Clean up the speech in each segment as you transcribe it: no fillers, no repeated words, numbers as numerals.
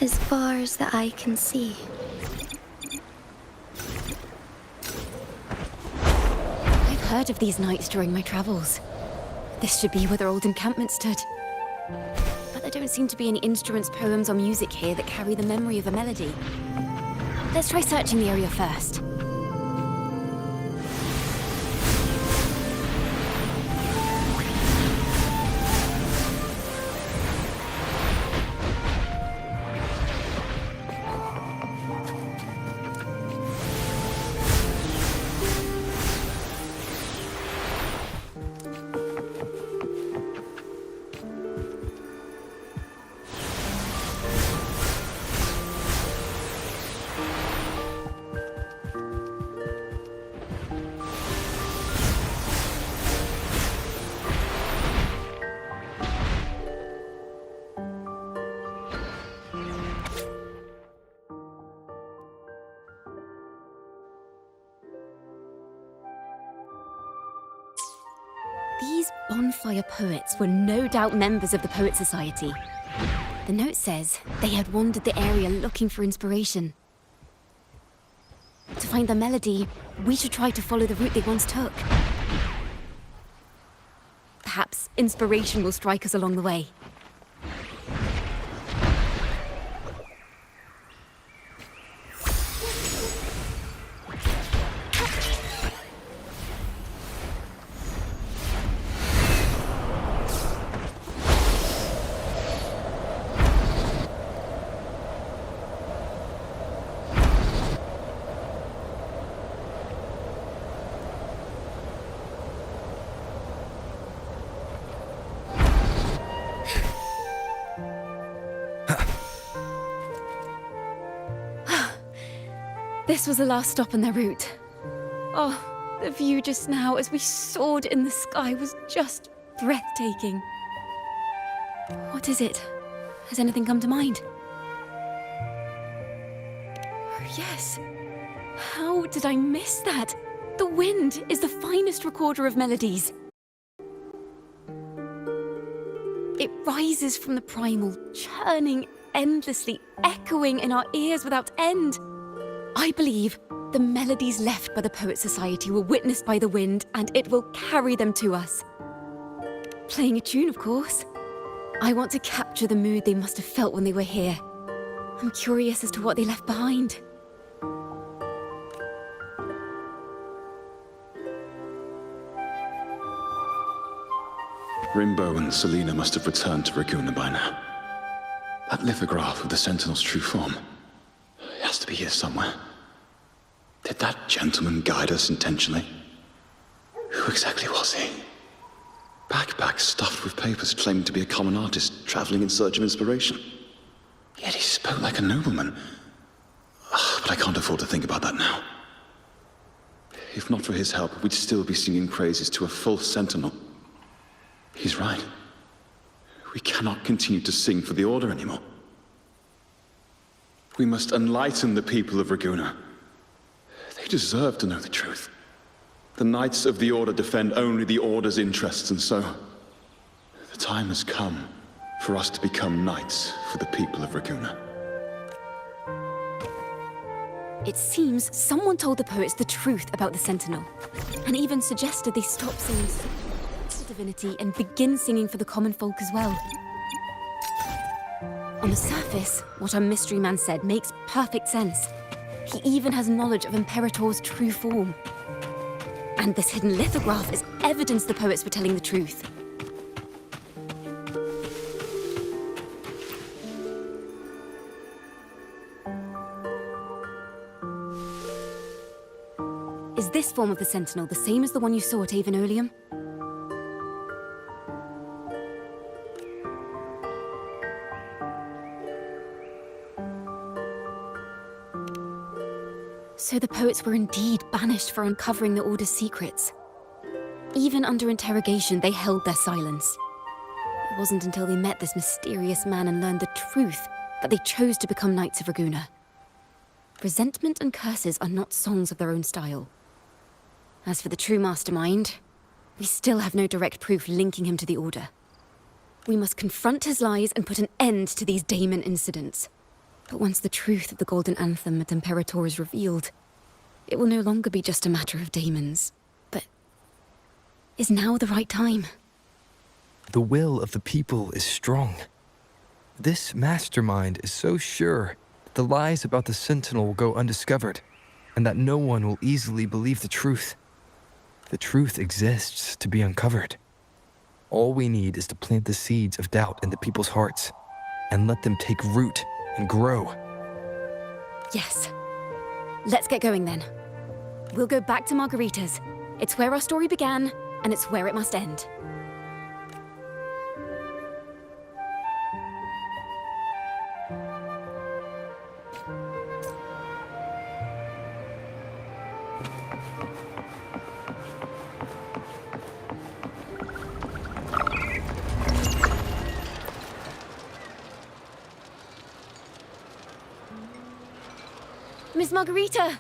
As far as the eye can see. I've heard of these nights during my travels. This should be where their old encampment stood. But there don't seem to be any instruments, poems, or music here that carry the memory of a melody. Let's try searching the area first. These bonfire poets were no doubt members of the Poet Society. The note says they had wandered the area looking for inspiration. To find the melody, we should try to follow the route they once took. Perhaps inspiration will strike us along the way. This was the last stop on their route. Oh, the view just now as we soared in the sky was just breathtaking. What is it? Has anything come to mind? Oh, yes. How did I miss that? The wind is the finest recorder of melodies. It rises from the primal, churning endlessly, echoing in our ears without end. I believe the melodies left by the Poet Society were witnessed by the wind, and it will carry them to us. Playing a tune, of course. I want to capture the mood they must have felt when they were here. I'm curious as to what they left behind. Rimbo and Selena must have returned to Ragusa by now. That lithograph of the Sentinel's true form. It has to be here somewhere. Did that gentleman guide us intentionally? Who exactly was he? Backpack stuffed with papers claiming to be a common artist traveling in search of inspiration. Yet he spoke like a nobleman. But I can't afford to think about that now. If not for his help, we'd still be singing praises to a false Sentinel. He's right. We cannot continue to sing for the Order anymore. We must enlighten the people of Ragusa. They deserve to know the truth. The Knights of the Order defend only the Order's interests, and so the time has come for us to become knights for the people of Ragusa. It seems someone told the poets the truth about the Sentinel, and even suggested they stop singing for divinity and begin singing for the common folk as well. On the surface, what our mystery man said makes perfect sense. He even has knowledge of Imperator's true form. And this hidden lithograph is evidence the poets were telling the truth. Is this form of the Sentinel the same as the one you saw at Avon Oleum? So the poets were indeed banished for uncovering the Order's secrets. Even under interrogation, they held their silence. It wasn't until they met this mysterious man and learned the truth that they chose to become Knights of Raguna. Resentment and curses are not songs of their own style. As for the true mastermind, we still have no direct proof linking him to the Order. We must confront his lies and put an end to these Daemon incidents. But once the truth of the Golden Anthem at Imperator is revealed, it will no longer be just a matter of daemons. But is now the right time? The will of the people is strong. This mastermind is so sure that the lies about the Sentinel will go undiscovered, and that no one will easily believe the truth. The truth exists to be uncovered. All we need is to plant the seeds of doubt in the people's hearts, and let them take root and grow. Yes. Let's get going then. We'll go back to Margarita's. It's where our story began, and it's where it must end. Miss Margarita!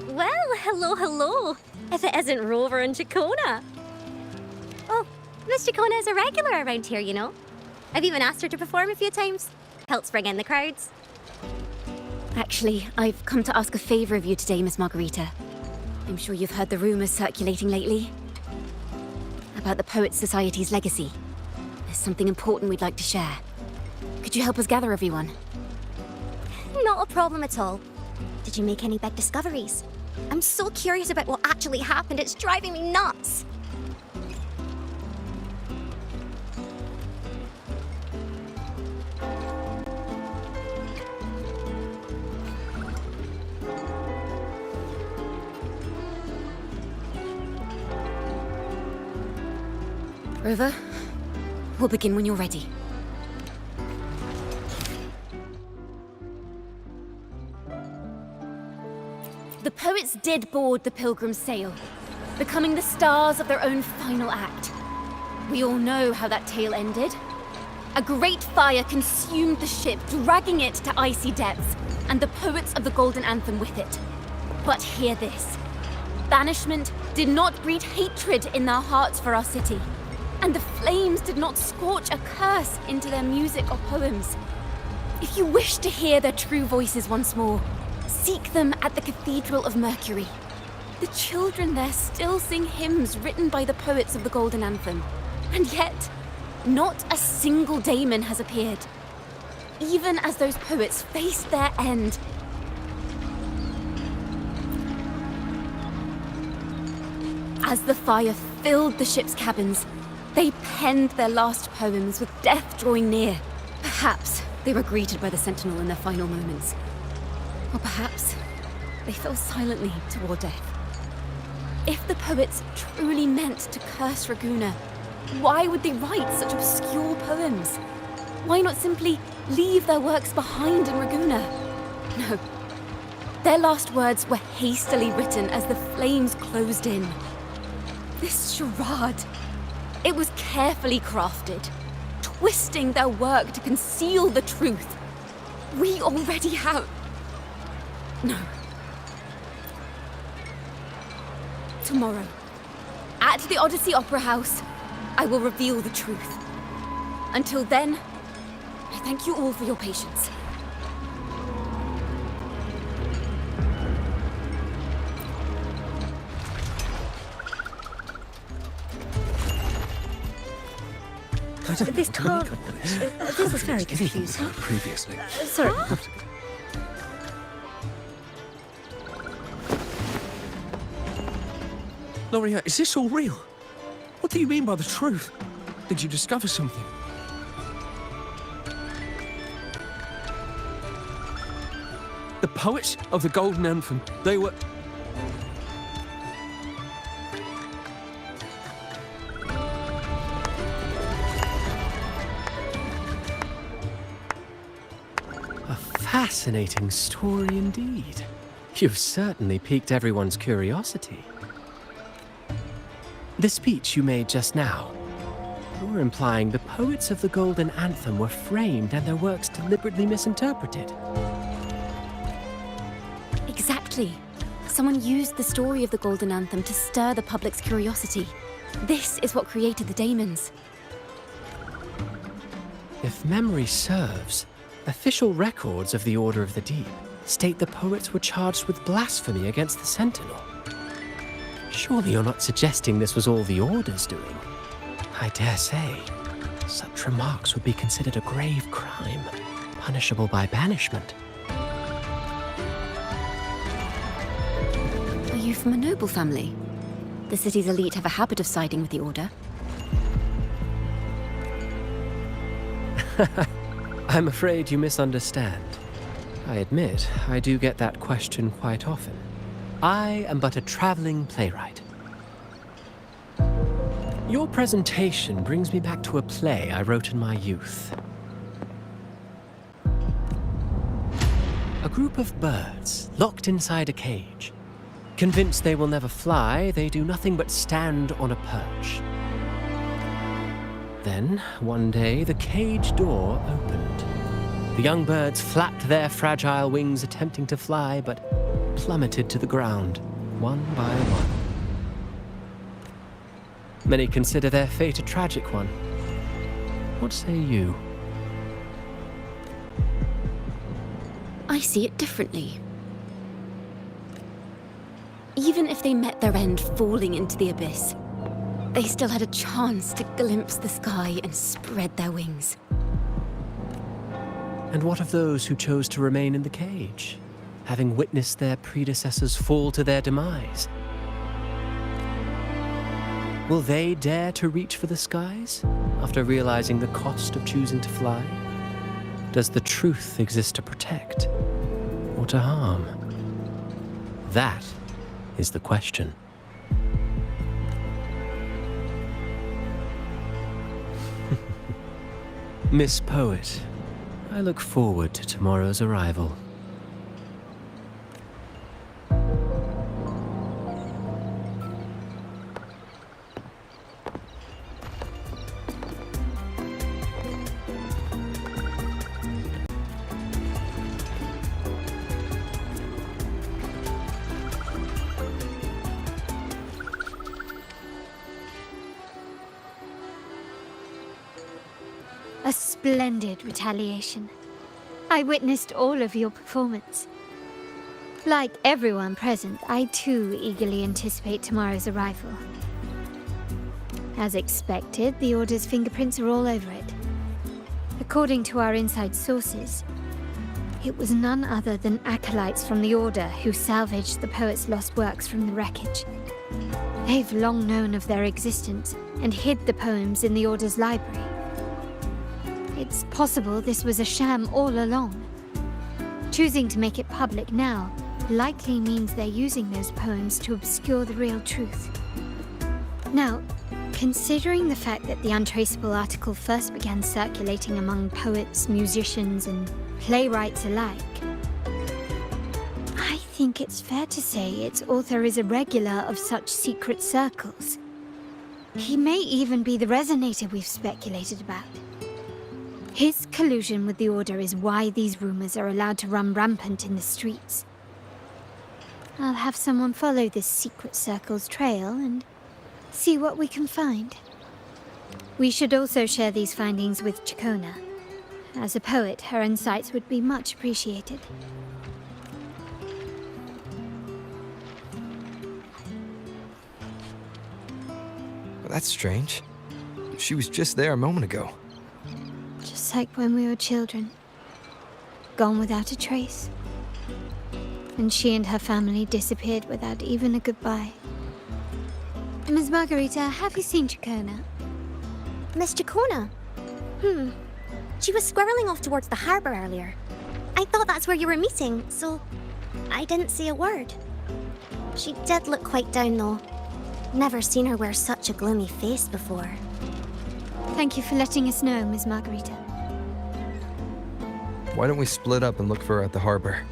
Well, hello. If it isn't Rover and Chacona. Oh, Miss Chacona is a regular around here, you know. I've even asked her to perform a few times. Helps bring in the crowds. Actually, I've come to ask a favor of you today, Miss Margarita. I'm sure you've heard the rumors circulating lately about the Poets Society's legacy. There's something important we'd like to share. Could you help us gather everyone? Not a problem at all. Did you make any big discoveries? I'm so curious about what actually happened. It's driving me nuts. Rover, we'll begin when you're ready. The poets did board the Pilgrim's sail, becoming the stars of their own final act. We all know how that tale ended. A great fire consumed the ship, dragging it to icy depths, and the poets of the Golden Anthem with it. But hear this. Banishment did not breed hatred in their hearts for our city, and the flames did not scorch a curse into their music or poems. If you wish to hear their true voices once more, seek them at the Cathedral of Mercury. The children there still sing hymns written by the poets of the Golden Anthem. And yet, not a single daemon has appeared. Even as those poets faced their end. As the fire filled the ship's cabins, they penned their last poems with death drawing near. Perhaps they were greeted by the Sentinel in their final moments. Or perhaps they fell silently toward death. If the poets truly meant to curse Raguna, why would they write such obscure poems? Why not simply leave their works behind in Raguna? No. Their last words were hastily written as the flames closed in. This charade, it was carefully crafted, twisting their work to conceal the truth. We already have... No. Tomorrow, at the Odyssey Opera House, I will reveal the truth. Until then, I thank you all for your patience. This can't... This is very confusing. Previously. Sorry. Loria, is this all real? What do you mean by the truth? Did you discover something? The poets of the Golden Anthem, they were... A fascinating story indeed. You've certainly piqued everyone's curiosity. The speech you made just now, You're implying the poets of the Golden Anthem were framed and their works deliberately misinterpreted. Exactly. Someone used the story of the Golden Anthem to stir the public's curiosity. This is what created the daemons. If memory serves, official records of the Order of the Deep state the poets were charged with blasphemy against the Sentinel. Surely you're not suggesting this was all the Order's doing? I dare say, such remarks would be considered a grave crime, punishable by banishment. Are you from a noble family? The city's elite have a habit of siding with the Order. I'm afraid you misunderstand. I admit, I do get that question quite often. I am but a traveling playwright. Your presentation brings me back to a play I wrote in my youth. A group of birds locked inside a cage. Convinced they will never fly, they do nothing but stand on a perch. Then, one day, the cage door opened. The young birds flapped their fragile wings attempting to fly, but plummeted to the ground, one by one. Many consider their fate a tragic one. What say you? I see it differently. Even if they met their end falling into the abyss, they still had a chance to glimpse the sky and spread their wings. And what of those who chose to remain in the cage, having witnessed their predecessors fall to their demise? Will they dare to reach for the skies after realizing the cost of choosing to fly? Does the truth exist to protect or to harm? That is the question. Miss Poet, I look forward to tomorrow's arrival. A splendid retaliation. I witnessed all of your performance. Like everyone present, I too eagerly anticipate tomorrow's arrival. As expected, the Order's fingerprints are all over it. According to our inside sources, it was none other than acolytes from the Order who salvaged the poet's lost works from the wreckage. They've long known of their existence and hid the poems in the Order's library. It's possible this was a sham all along. Choosing to make it public now likely means they're using those poems to obscure the real truth. Now, considering the fact that the untraceable article first began circulating among poets, musicians, and playwrights alike, I think it's fair to say its author is a regular of such secret circles. He may even be the resonator we've speculated about. His collusion with the Order is why these rumors are allowed to run rampant in the streets. I'll have someone follow this secret circle's trail and see what we can find. We should also share these findings with Chacona. As a poet, her insights would be much appreciated. That's strange. She was just there a moment ago. Just like when we were children. Gone without a trace. And she and her family disappeared without even a goodbye. Ms. Margarita, have you seen Chacona? Miss Chacona? She was squirreling off towards the harbour earlier. I thought that's where you were meeting, so I didn't say a word. She did look quite down, though. Never seen her wear such a gloomy face before. Thank you for letting us know, Ms. Margarita. Why don't we split up and look for her at the harbor?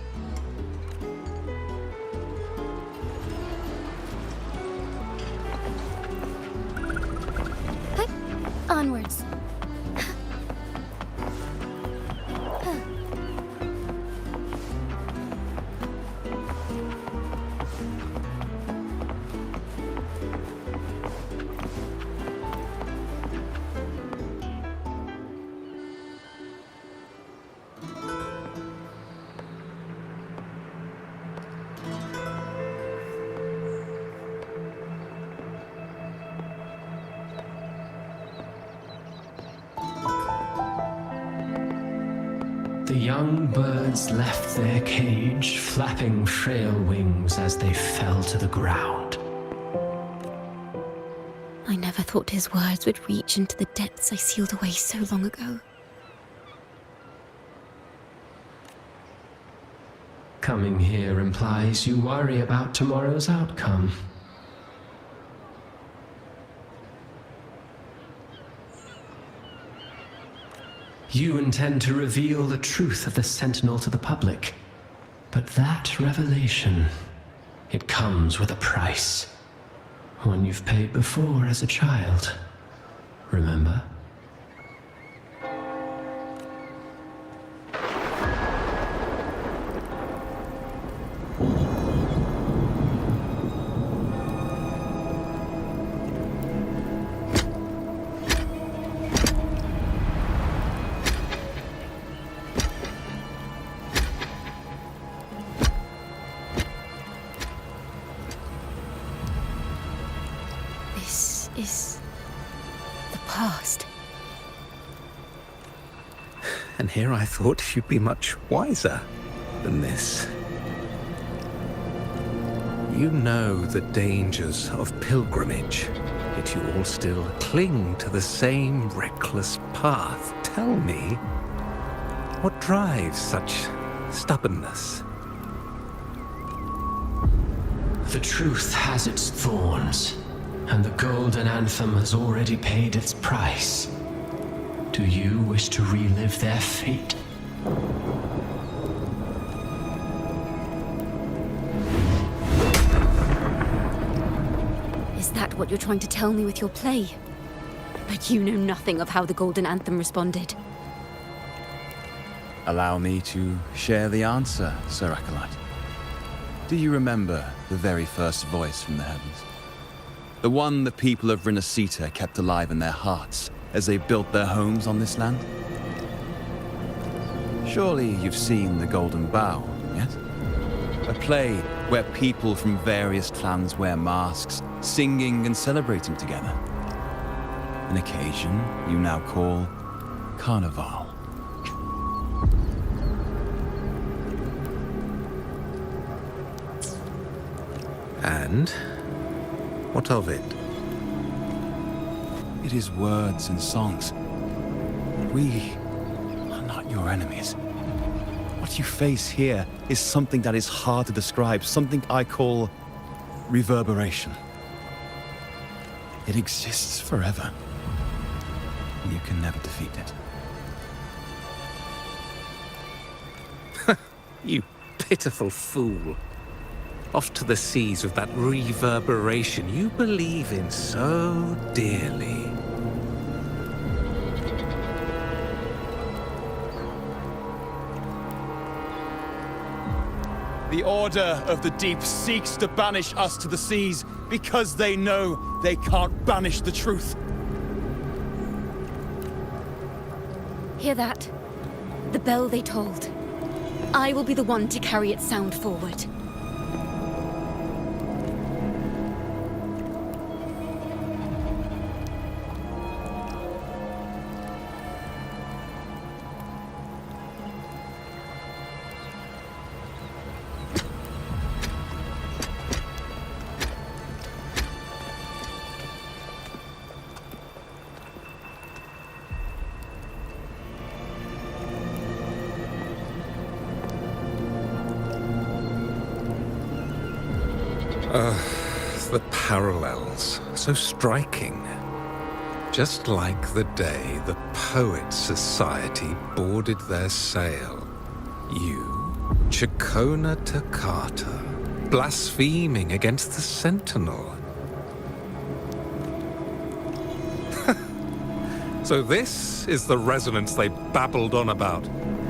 Onwards. The young birds left their cage, flapping frail wings as they fell to the ground. I never thought his words would reach into the depths I sealed away so long ago. Coming here implies you worry about tomorrow's outcome. You intend to reveal the truth of the Sentinel to the public. But that revelation, it comes with a price. One you've paid before as a child. Remember? This is the past. And here I thought you'd be much wiser than this. You know the dangers of pilgrimage, yet you all still cling to the same reckless path. Tell me, what drives such stubbornness? The truth has its thorns, and the Golden Anthem has already paid its price. Do you wish to relive their fate? Is that what you're trying to tell me with your play? But you know nothing of how the Golden Anthem responded. Allow me to share the answer, Sir Acolyte. Do you remember the very first voice from the heavens? The one the people of Renacita kept alive in their hearts as they built their homes on this land? Surely you've seen The Golden Bough, yet? A play where people from various clans wear masks, singing and celebrating together. An occasion you now call Carnival. And what of it? It is words and songs. We are not your enemies. What you face here is something that is hard to describe, something I call reverberation. It exists forever. You can never defeat it. You pitiful fool. Off to the seas with that reverberation you believe in so dearly. The Order of the Deep seeks to banish us to the seas because they know they can't banish the truth. Hear that? The bell they tolled. I will be the one to carry its sound forward. The parallels, so striking. Just like the day the Poets Society boarded their sail. You, Chacona Toccata, blaspheming against the Sentinel. So this is the resonance they babbled on about.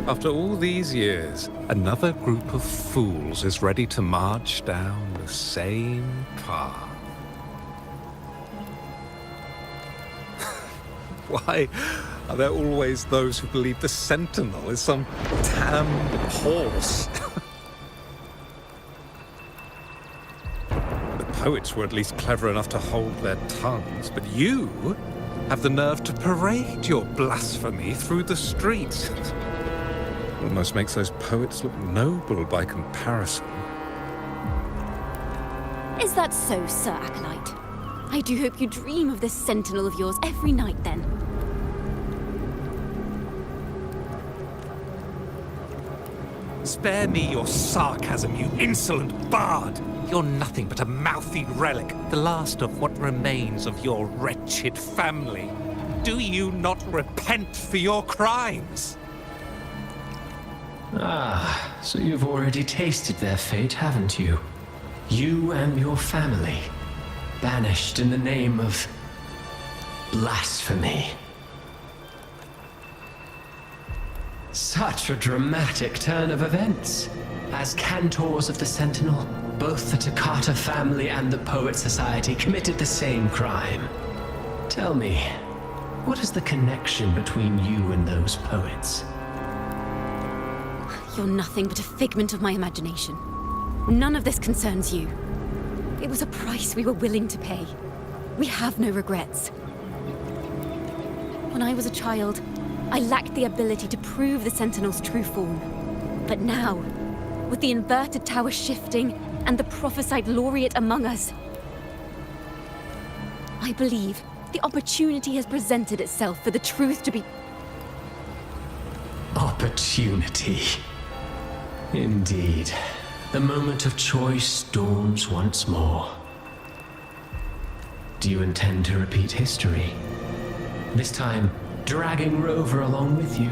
After all these years, another group of fools is ready to march down the same path. Why are there always those who believe the Sentinel is some damned horse? The poets were at least clever enough to hold their tongues, but you have the nerve to parade your blasphemy through the streets. Almost makes those poets look noble by comparison. Is that so, Sir Acolyte? I do hope you dream of this sentinel of yours every night, then. Spare me your sarcasm, you insolent bard! You're nothing but a mouthy relic, the last of what remains of your wretched family. Do you not repent for your crimes? Ah, so you've already tasted their fate, haven't you? You and your family, banished in the name of blasphemy. Such a dramatic turn of events. As cantors of the Sentinel, both the Takata family and the Poet Society committed the same crime. Tell me, what is the connection between you and those poets? You're nothing but a figment of my imagination. None of this concerns you. It was a price we were willing to pay. We have no regrets. When I was a child, I lacked the ability to prove the Sentinel's true form. But now, with the inverted tower shifting and the prophesied laureate among us, I believe the opportunity has presented itself for the truth to be... Opportunity. Indeed. The moment of choice dawns once more. Do you intend to repeat history? This time, dragging Rover along with you,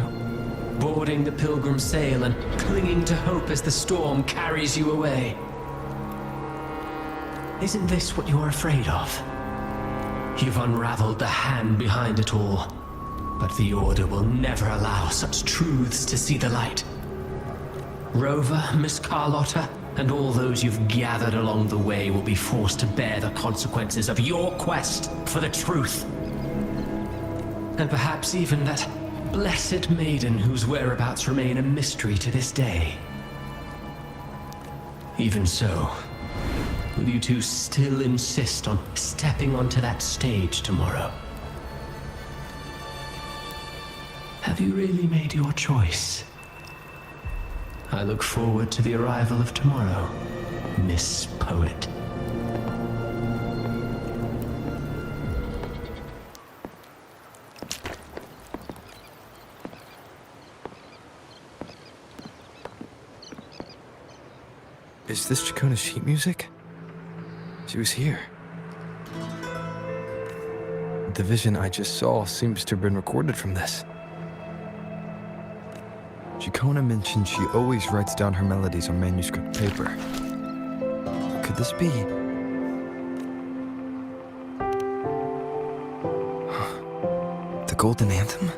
boarding the Pilgrim sail and clinging to hope as the storm carries you away. Isn't this what you're afraid of? You've unraveled the hand behind it all, but the Order will never allow such truths to see the light. Rover, Miss Carlotta, and all those you've gathered along the way will be forced to bear the consequences of your quest for the truth. And perhaps even that blessed maiden whose whereabouts remain a mystery to this day. Even so, will you two still insist on stepping onto that stage tomorrow? Have you really made your choice? I look forward to the arrival of tomorrow, Miss Poet. Is this Chacona's sheet music? She was here. The vision I just saw seems to have been recorded from this. Chacona mentioned she always writes down her melodies on manuscript paper. Could this be? The Golden Anthem?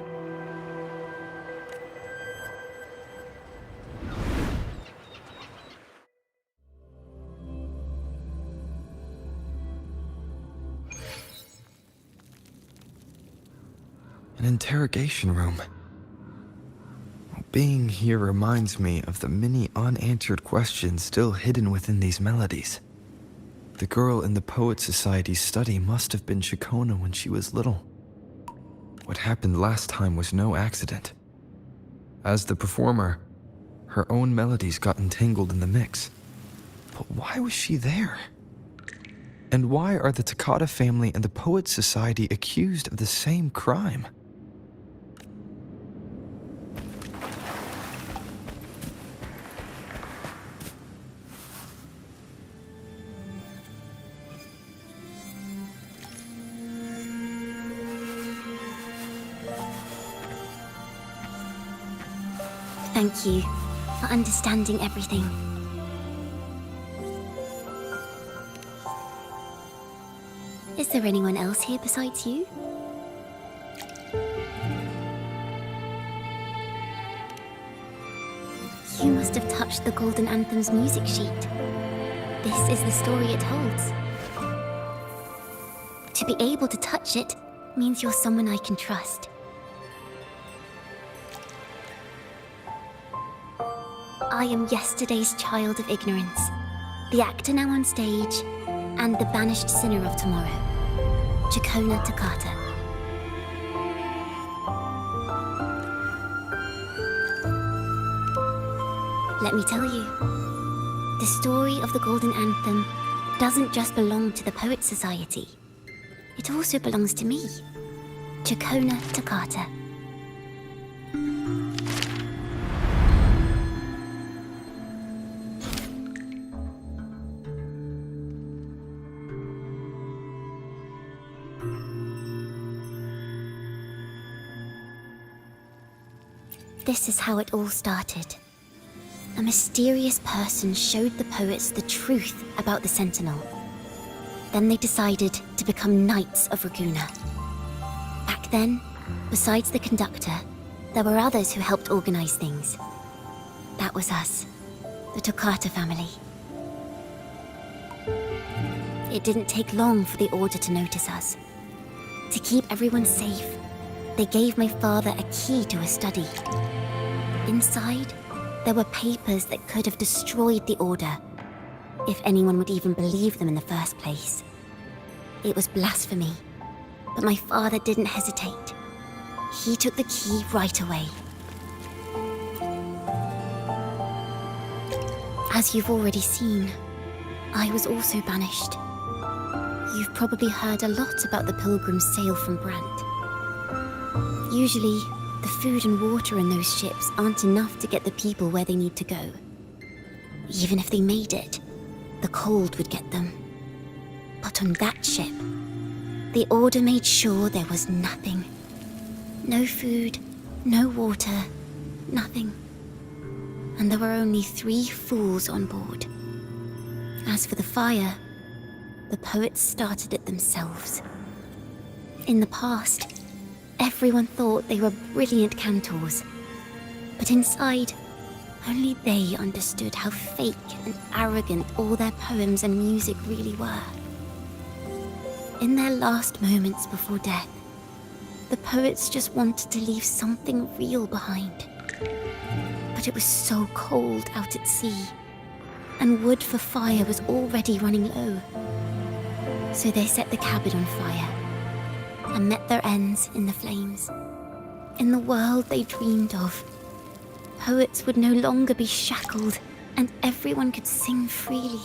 An interrogation room. Being here reminds me of the many unanswered questions still hidden within these melodies. The girl in the Poet Society's study must have been Chacona when she was little. What happened last time was no accident. As the performer, her own melodies got entangled in the mix. But why was she there? And why are the Takata family and the Poet Society accused of the same crime? Thank you for understanding everything. Is there anyone else here besides you? You must have touched the Golden Anthem's music sheet. This is the story it holds. To be able to touch it means you're someone I can trust. I am yesterday's child of ignorance, the actor now on stage, and the banished sinner of tomorrow, Chakona Takata. Let me tell you, the story of the Golden Anthem doesn't just belong to the Poets Society. It also belongs to me, Chakona Takata. This is how it all started. A mysterious person showed the poets the truth about the Sentinel. Then they decided to become Knights of Raguna. Back then, besides the conductor, there were others who helped organize things. That was us, the Toccata family. It didn't take long for the Order to notice us. To keep everyone safe, they gave my father a key to a study. Inside, there were papers that could have destroyed the Order, if anyone would even believe them in the first place. It was blasphemy, but my father didn't hesitate. He took the key right away. As you've already seen, I was also banished. You've probably heard a lot about the Pilgrim's sail from Brant. Usually, the food and water in those ships aren't enough to get the people where they need to go. Even if they made it, the cold would get them. But on that ship, the Order made sure there was nothing. No food, no water, nothing. And there were only 3 fools on board. As for the fire, the poets started it themselves. In the past, everyone thought they were brilliant cantors. But inside, only they understood how fake and arrogant all their poems and music really were. In their last moments before death, the poets just wanted to leave something real behind. But it was so cold out at sea, and wood for fire was already running low. So they set the cabin on fire, and met their ends in the flames. In the world they dreamed of, poets would no longer be shackled, and everyone could sing freely.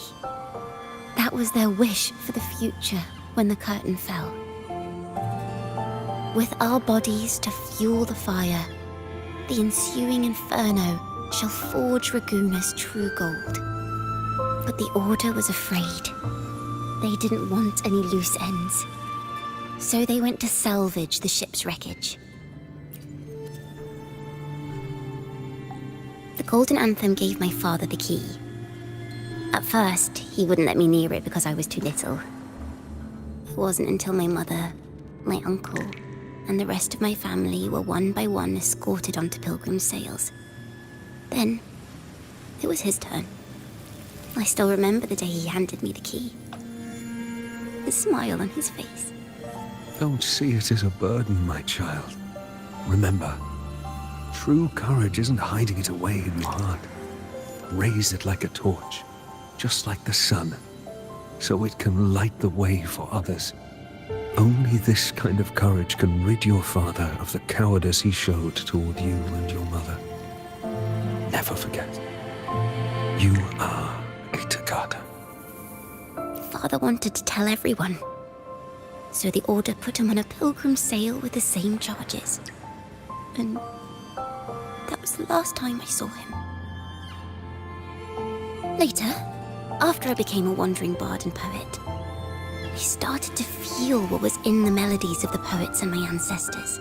That was their wish for the future when the curtain fell. With our bodies to fuel the fire, the ensuing inferno shall forge Raguna's true gold. But the Order was afraid. They didn't want any loose ends. So they went to salvage the ship's wreckage. The Golden Anthem gave my father the key. At first, he wouldn't let me near it because I was too little. It wasn't until my mother, my uncle, and the rest of my family were one by one escorted onto Pilgrim's sails. Then, it was his turn. I still remember the day he handed me the key. The smile on his face. Don't see it as a burden, my child. Remember, true courage isn't hiding it away in your heart. Raise it like a torch, just like the sun, so it can light the way for others. Only this kind of courage can rid your father of the cowardice he showed toward you and your mother. Never forget, you are a Toccata. Father wanted to tell everyone. So the Order put him on a pilgrim sail with the same charges. And that was the last time I saw him. Later, after I became a wandering bard and poet, I started to feel what was in the melodies of the poets and my ancestors.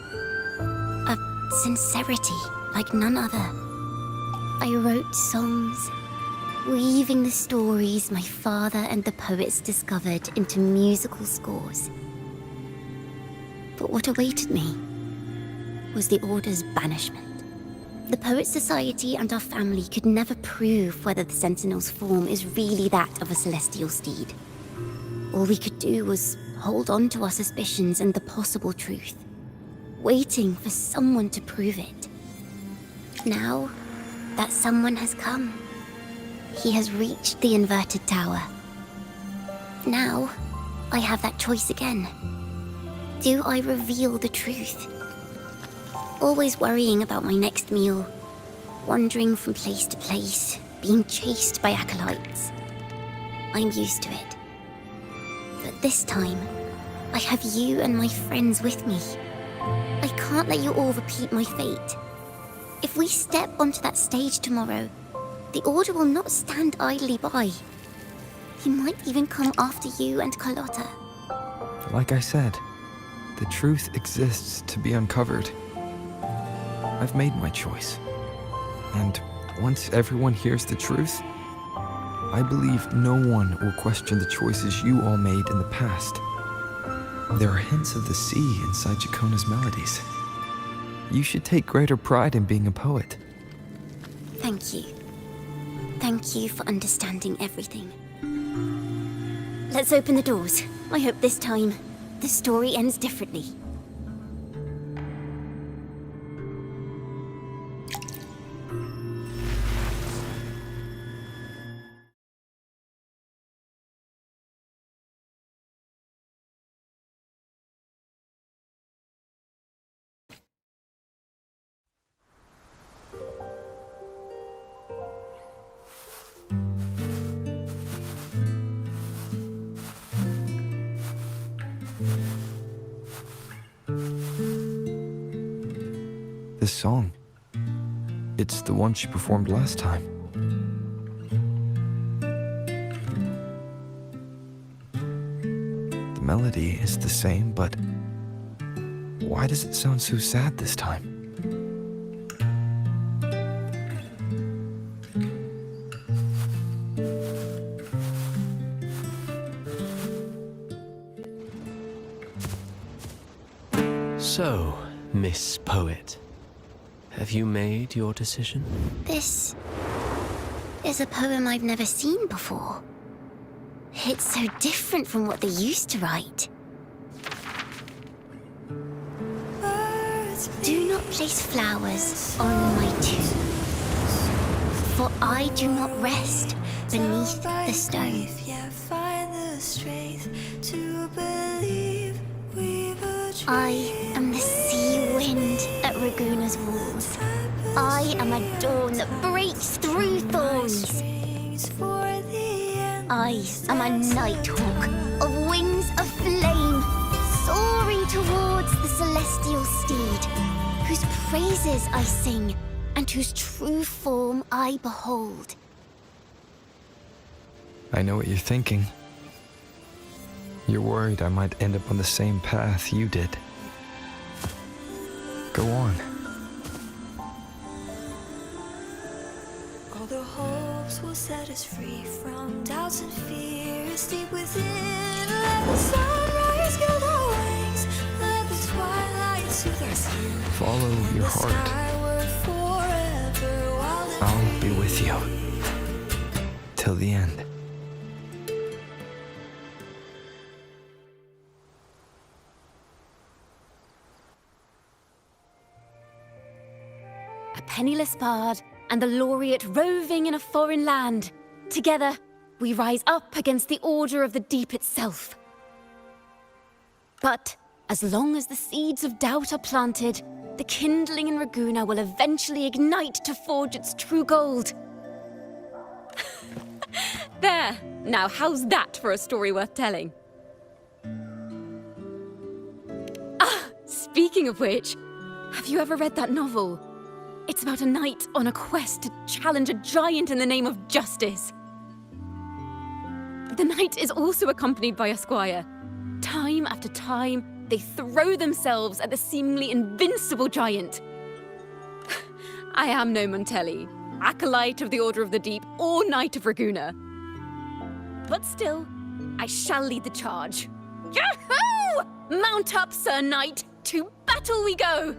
A sincerity like none other. I wrote songs, weaving the stories my father and the poets discovered into musical scores. But what awaited me was the Order's banishment. The Poet Society and our family could never prove whether the Sentinel's form is really that of a celestial steed. All we could do was hold on to our suspicions and the possible truth, waiting for someone to prove it. Now, that someone has come. He has reached the inverted tower. Now, I have that choice again. Do I reveal the truth? Always worrying about my next meal, wandering from place to place, being chased by acolytes. I'm used to it. But this time, I have you and my friends with me. I can't let you all repeat my fate. If we step onto that stage tomorrow, the Order will not stand idly by. He might even come after you and Carlotta. Like I said, the truth exists to be uncovered. I've made my choice. And once everyone hears the truth, I believe no one will question the choices you all made in the past. There are hints of the sea inside Jacona's melodies. You should take greater pride in being a poet. Thank you. Thank you for understanding everything. Let's open the doors. I hope this time, the story ends differently. This song, it's the one she performed last time. The melody is the same, but why does it sound so sad this time? So, Miss Poet, have you made your decision? This is a poem I've never seen before. It's so different from what they used to write. Do not place flowers on my tomb, for I do not rest beneath the stone. I am the sea wind at Raguna's walls. I am a dawn that breaks through thorns. I am a nighthawk of wings of flame, soaring towards the celestial steed, whose praises I sing and whose true form I behold. I know what you're thinking. You're worried I might end up on the same path you did. Go on. All the hopes will set us free from doubts and fears deep within. Let the sunrise gild our wings. Let the twilight soothe our skin. Follow your heart. I'll be with you. Till the end. A penniless bard and the laureate roving in a foreign land. Together, we rise up against the Order of the Deep itself. But as long as the seeds of doubt are planted, the kindling in Raguna will eventually ignite to forge its true gold. There! Now how's that for a story worth telling? Ah! Speaking of which, have you ever read that novel? It's about a knight on a quest to challenge a giant in the name of justice. The knight is also accompanied by a squire. Time after time, they throw themselves at the seemingly invincible giant. I am no Montelli, acolyte of the Order of the Deep, or Knight of Raguna. But still, I shall lead the charge. Yahoo! Mount up, Sir Knight! To battle we go!